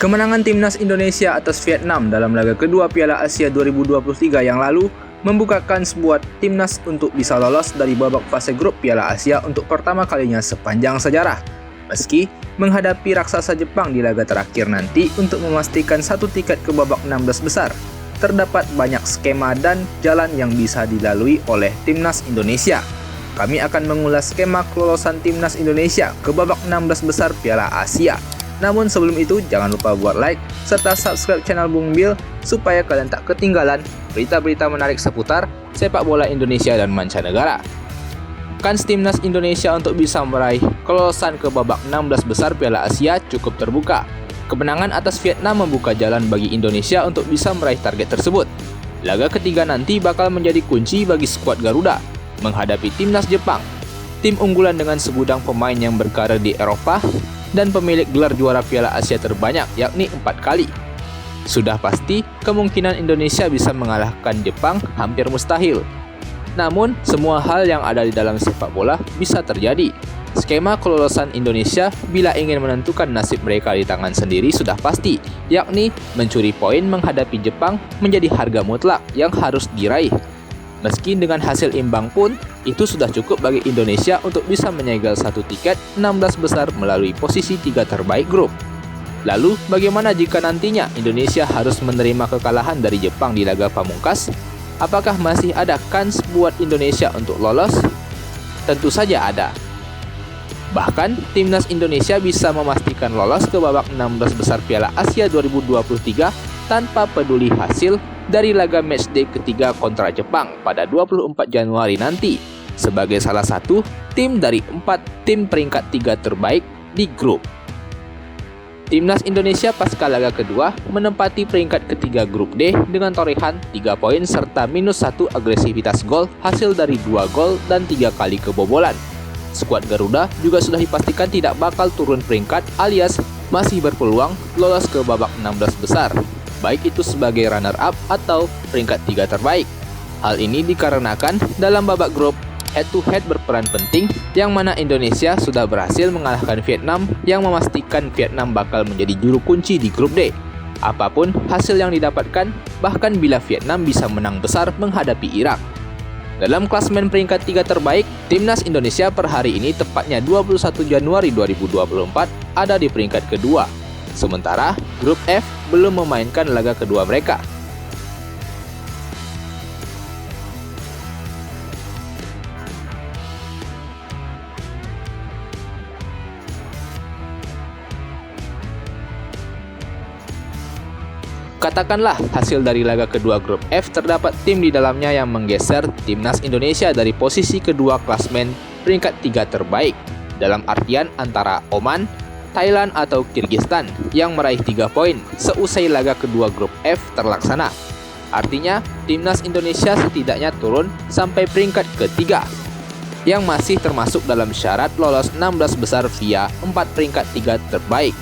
Kemenangan timnas Indonesia atas Vietnam dalam laga kedua Piala Asia 2023 yang lalu membukakan sebuah timnas untuk bisa lolos dari babak fase grup Piala Asia untuk pertama kalinya sepanjang sejarah. Meski menghadapi raksasa Jepang di laga terakhir nanti untuk memastikan satu tiket ke babak 16 besar, terdapat banyak skema dan jalan yang bisa dilalui oleh timnas Indonesia. Kami akan mengulas skema kelolosan timnas Indonesia ke babak 16 besar Piala Asia. Namun sebelum itu, jangan lupa buat like serta subscribe channel Bung Bil supaya kalian tak ketinggalan berita-berita menarik seputar sepak bola Indonesia dan mancanegara. Kans timnas Indonesia untuk bisa meraih kelolosan ke babak 16 besar Piala Asia cukup terbuka. Kemenangan atas Vietnam membuka jalan bagi Indonesia untuk bisa meraih target tersebut. Laga ketiga nanti bakal menjadi kunci bagi skuad Garuda menghadapi timnas Jepang, tim unggulan dengan segudang pemain yang berkarir di Eropa dan pemilik gelar juara Piala Asia terbanyak, yakni 4 kali. Sudah pasti, kemungkinan Indonesia bisa mengalahkan Jepang hampir mustahil. Namun, semua hal yang ada di dalam sepak bola bisa terjadi. Skema kelolosan Indonesia bila ingin menentukan nasib mereka di tangan sendiri sudah pasti, yakni mencuri poin menghadapi Jepang menjadi harga mutlak yang harus diraih. Meski dengan hasil imbang pun, itu sudah cukup bagi Indonesia untuk bisa menyegel satu tiket 16 besar melalui posisi 3 terbaik grup. Lalu, bagaimana jika nantinya Indonesia harus menerima kekalahan dari Jepang di laga pamungkas? Apakah masih ada kans buat Indonesia untuk lolos? Tentu saja ada. Bahkan, timnas Indonesia bisa memastikan lolos ke babak 16 besar Piala Asia 2023 tanpa peduli hasil dari laga matchday ketiga kontra Jepang pada 24 Januari nanti sebagai salah satu tim dari 4 tim peringkat 3 terbaik di grup. Timnas Indonesia pasca laga kedua menempati peringkat ketiga grup D dengan torehan 3 poin serta -1 agresivitas gol hasil dari 2 gol dan 3 kali kebobolan. Skuad Garuda juga sudah dipastikan tidak bakal turun peringkat alias masih berpeluang lolos ke babak 16 besar, baik itu sebagai runner-up atau peringkat 3 terbaik. Hal ini dikarenakan dalam babak grup, head-to-head berperan penting, yang mana Indonesia sudah berhasil mengalahkan Vietnam yang memastikan Vietnam bakal menjadi juru kunci di grup D. Apapun hasil yang didapatkan, bahkan bila Vietnam bisa menang besar menghadapi Irak. Dalam klasemen peringkat 3 terbaik, timnas Indonesia per hari ini tepatnya 21 Januari 2024 ada di peringkat kedua. Sementara grup F belum memainkan laga kedua mereka. Katakanlah hasil dari laga kedua grup F terdapat tim di dalamnya yang menggeser timnas Indonesia dari posisi kedua klasmen peringkat 3 terbaik, dalam artian antara Oman, Thailand atau Kyrgyzstan yang meraih 3 poin seusai laga kedua grup F terlaksana. Artinya, timnas Indonesia setidaknya turun sampai peringkat ketiga yang masih termasuk dalam syarat lolos 16 besar via 4 peringkat 3 terbaik.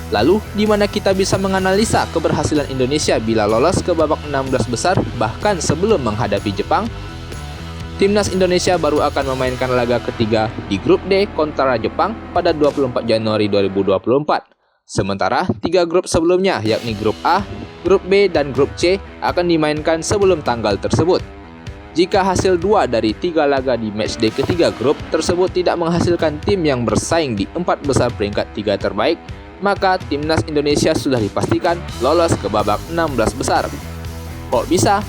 Lalu, di mana kita bisa menganalisa keberhasilan Indonesia bila lolos ke babak 16 besar bahkan sebelum menghadapi Jepang? Timnas Indonesia baru akan memainkan laga ketiga di grup D kontra Jepang pada 24 Januari 2024. Sementara 3 grup sebelumnya yakni grup A, grup B, dan grup C akan dimainkan sebelum tanggal tersebut. Jika hasil 2 dari 3 laga di matchday ketiga grup tersebut tidak menghasilkan tim yang bersaing di 4 besar peringkat 3 terbaik, maka timnas Indonesia sudah dipastikan lolos ke babak 16 besar. Kok bisa?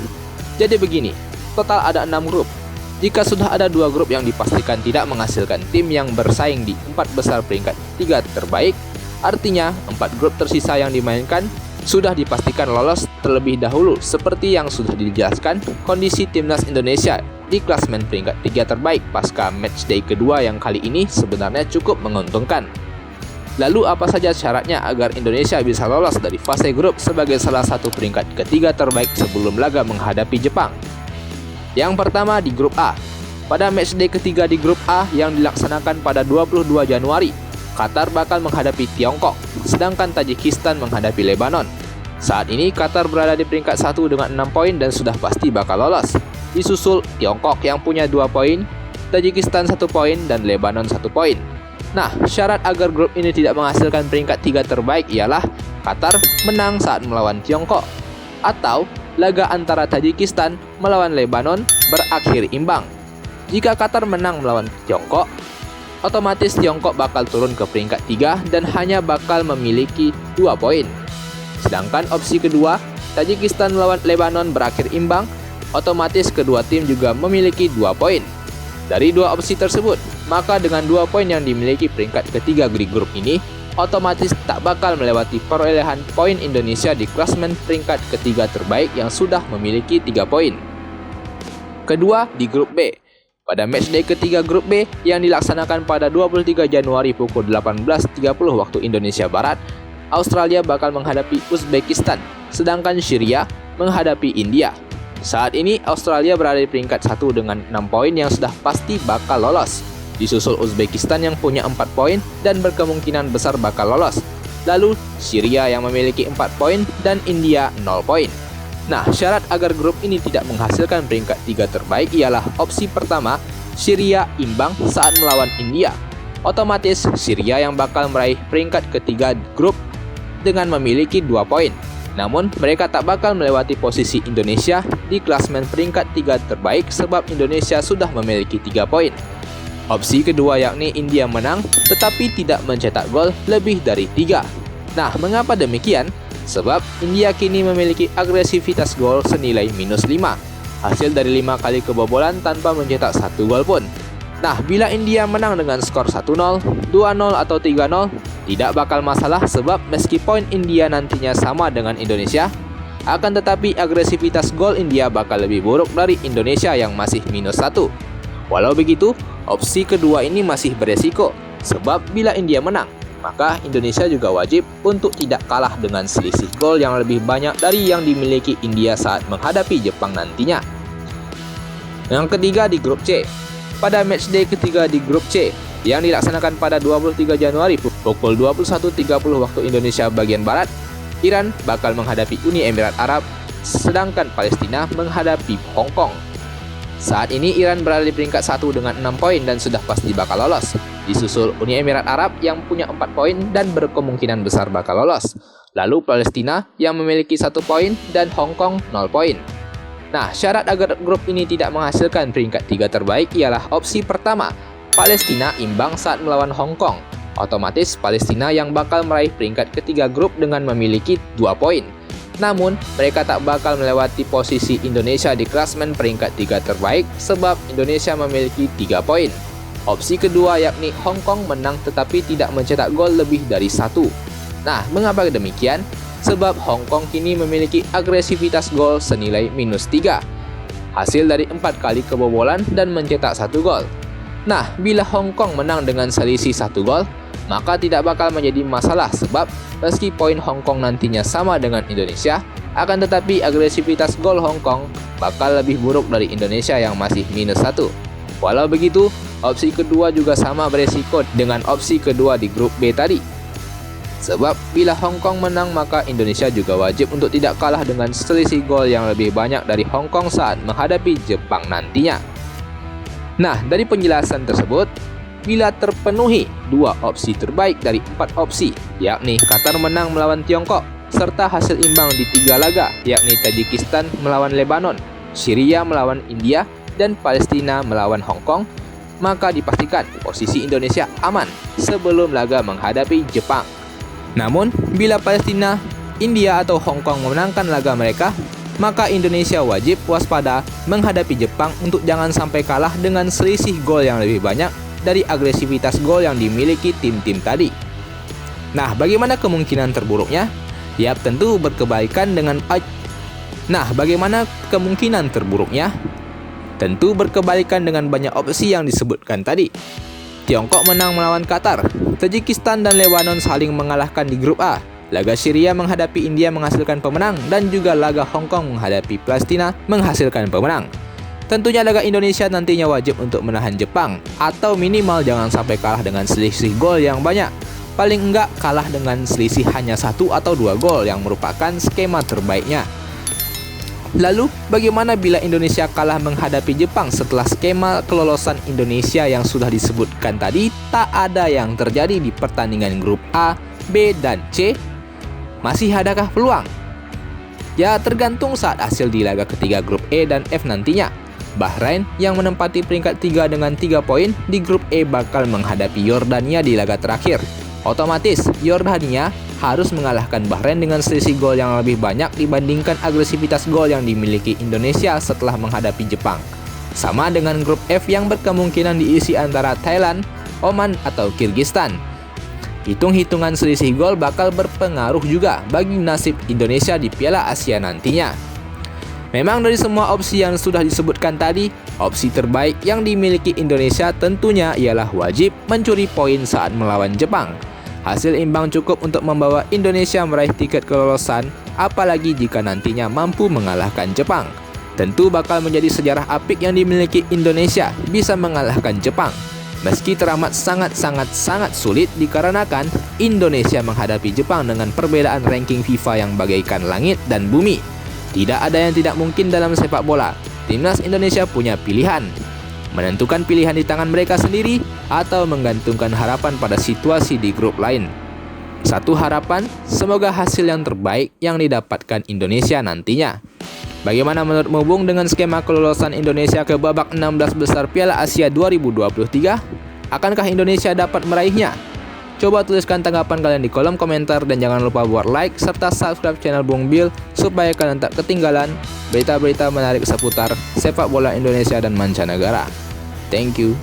Jadi begini, total ada 6 grup. Jika sudah ada 2 grup yang dipastikan tidak menghasilkan tim yang bersaing di 4 besar peringkat 3 terbaik, artinya 4 grup tersisa yang dimainkan sudah dipastikan lolos terlebih dahulu seperti yang sudah dijelaskan kondisi timnas Indonesia di klasmen peringkat 3 terbaik pasca matchday kedua yang kali ini sebenarnya cukup menguntungkan. Lalu apa saja syaratnya agar Indonesia bisa lolos dari fase grup sebagai salah satu peringkat ketiga terbaik sebelum laga menghadapi Jepang? Yang pertama di grup A. Pada matchday ketiga di grup A yang dilaksanakan pada 22 Januari, Qatar bakal menghadapi Tiongkok, sedangkan Tajikistan menghadapi Lebanon. Saat ini Qatar berada di peringkat 1 dengan 6 poin dan sudah pasti bakal lolos. Disusul Tiongkok yang punya 2 poin, Tajikistan 1 poin, dan Lebanon 1 poin. Nah, syarat agar grup ini tidak menghasilkan peringkat 3 terbaik ialah Qatar menang saat melawan Tiongkok, atau laga antara Tajikistan melawan Lebanon berakhir imbang. Jika Qatar menang melawan Tiongkok, otomatis Tiongkok bakal turun ke peringkat 3 dan hanya bakal memiliki 2 poin. Sedangkan opsi kedua, Tajikistan melawan Lebanon berakhir imbang, otomatis kedua tim juga memiliki 2 poin. Dari dua opsi tersebut, maka dengan 2 poin yang dimiliki peringkat ketiga di grup ini, otomatis tak bakal melewati perolehan poin Indonesia di klasemen peringkat ketiga terbaik yang sudah memiliki 3 poin. Kedua, di grup B. Pada matchday ketiga grup B yang dilaksanakan pada 23 Januari pukul 18.30 waktu Indonesia Barat, Australia bakal menghadapi Uzbekistan, sedangkan Syria menghadapi India. Saat ini Australia berada di peringkat 1 dengan 6 poin yang sudah pasti bakal lolos. Disusul Uzbekistan yang punya 4 poin dan berkemungkinan besar bakal lolos. Lalu Syria yang memiliki 4 poin dan India 0 poin. Nah, syarat agar grup ini tidak menghasilkan peringkat 3 terbaik ialah opsi pertama, Syria imbang saat melawan India. Otomatis Syria yang bakal meraih peringkat ketiga grup dengan memiliki 2 poin. Namun, mereka tak bakal melewati posisi Indonesia di klasemen peringkat 3 terbaik sebab Indonesia sudah memiliki 3 poin. Opsi kedua yakni India menang tetapi tidak mencetak gol lebih dari 3. Nah, mengapa demikian? Sebab India kini memiliki agresivitas gol senilai -5, hasil dari 5 kali kebobolan tanpa mencetak 1 gol pun. Nah, bila India menang dengan skor 1-0, 2-0 atau 3-0, tidak bakal masalah sebab meski poin India nantinya sama dengan Indonesia, akan tetapi agresivitas gol India bakal lebih buruk dari Indonesia yang masih -1. Walau begitu, opsi kedua ini masih beresiko, sebab bila India menang, maka Indonesia juga wajib untuk tidak kalah dengan selisih gol yang lebih banyak dari yang dimiliki India saat menghadapi Jepang nantinya. Yang ketiga di grup C. Pada matchday ketiga di grup C yang dilaksanakan pada 23 Januari pukul 21.30 waktu Indonesia bagian Barat, Iran bakal menghadapi Uni Emirat Arab, sedangkan Palestina menghadapi Hong Kong. Saat ini Iran berada di peringkat 1 dengan 6 poin dan sudah pasti bakal lolos. Disusul Uni Emirat Arab yang punya 4 poin dan berkemungkinan besar bakal lolos. Lalu Palestina yang memiliki 1 poin dan Hong Kong 0 poin. Nah, syarat agar grup ini tidak menghasilkan peringkat 3 terbaik ialah opsi pertama, Palestina imbang saat melawan Hong Kong. Otomatis Palestina yang bakal meraih peringkat ketiga grup dengan memiliki 2 poin. Namun, mereka tak bakal melewati posisi Indonesia di klasemen peringkat 3 terbaik sebab Indonesia memiliki 3 poin. Opsi kedua yakni Hong Kong menang tetapi tidak mencetak gol lebih dari 1. Nah, mengapa demikian? Sebab Hong Kong kini memiliki agresivitas gol senilai -3. Hasil dari 4 kali kebobolan dan mencetak 1 gol. Nah, bila Hong Kong menang dengan selisih 1 gol, maka tidak bakal menjadi masalah sebab meski poin Hong Kong nantinya sama dengan Indonesia, akan tetapi agresivitas gol Hong Kong bakal lebih buruk dari Indonesia yang masih -1. Walau begitu, opsi kedua juga sama beresiko dengan opsi kedua di grup B tadi. Sebab bila Hong Kong menang maka Indonesia juga wajib untuk tidak kalah dengan selisih gol yang lebih banyak dari Hong Kong saat menghadapi Jepang nantinya. Nah, dari penjelasan tersebut, bila terpenuhi 2 opsi terbaik dari 4 opsi, yakni Qatar menang melawan Tiongkok, serta hasil imbang di 3 laga, yakni Tajikistan melawan Lebanon, Syria melawan India, dan Palestina melawan Hong Kong, maka dipastikan posisi Indonesia aman sebelum laga menghadapi Jepang. Namun, bila Palestina, India atau Hong Kong memenangkan laga mereka, maka Indonesia wajib waspada menghadapi Jepang untuk jangan sampai kalah dengan selisih gol yang lebih banyak dari agresivitas gol yang dimiliki tim-tim tadi. Nah, bagaimana kemungkinan terburuknya? Ya, tentu berkebalikan dengan bagaimana kemungkinan terburuknya? Tentu berkebalikan dengan banyak opsi yang disebutkan tadi. Tiongkok menang melawan Qatar, Tajikistan dan Lebanon saling mengalahkan di grup A, laga Syria menghadapi India menghasilkan pemenang, dan juga laga Hong Kong menghadapi Palestina menghasilkan pemenang. Tentunya laga Indonesia nantinya wajib untuk menahan Jepang, atau minimal jangan sampai kalah dengan selisih gol yang banyak. Paling enggak kalah dengan selisih hanya 1 atau 2 gol yang merupakan skema terbaiknya. Lalu, bagaimana bila Indonesia kalah menghadapi Jepang setelah skema kelolosan Indonesia yang sudah disebutkan tadi tak ada yang terjadi di pertandingan grup A, B, dan C? Masih adakah peluang? Ya, tergantung saat hasil di laga ketiga grup E dan F nantinya. Bahrain yang menempati peringkat 3 dengan 3 poin di grup E bakal menghadapi Yordania di laga terakhir. Otomatis, Yordania harus mengalahkan Bahrain dengan selisih gol yang lebih banyak dibandingkan agresivitas gol yang dimiliki Indonesia setelah menghadapi Jepang. Sama dengan grup F yang berkemungkinan diisi antara Thailand, Oman, atau Kyrgyzstan. Hitung-hitungan selisih gol bakal berpengaruh juga bagi nasib Indonesia di Piala Asia nantinya. Memang dari semua opsi yang sudah disebutkan tadi, opsi terbaik yang dimiliki Indonesia tentunya ialah wajib mencuri poin saat melawan Jepang. Hasil imbang cukup untuk membawa Indonesia meraih tiket kelolosan, apalagi jika nantinya mampu mengalahkan Jepang. Tentu bakal menjadi sejarah apik yang dimiliki Indonesia bisa mengalahkan Jepang. Meski teramat sangat sulit dikarenakan Indonesia menghadapi Jepang dengan perbedaan ranking FIFA yang bagaikan langit dan bumi. Tidak ada yang tidak mungkin dalam sepak bola. Timnas Indonesia punya pilihan. Menentukan pilihan di tangan mereka sendiri atau menggantungkan harapan pada situasi di grup lain. Satu harapan, semoga hasil yang terbaik yang didapatkan Indonesia nantinya. Bagaimana menurutmu Bung dengan skema kelolosan Indonesia ke babak 16 besar Piala Asia 2023? Akankah Indonesia dapat meraihnya? Coba tuliskan tanggapan kalian di kolom komentar dan jangan lupa buat like serta subscribe channel Bung Bil supaya kalian tak ketinggalan berita-berita menarik seputar sepak bola Indonesia dan mancanegara. Thank you.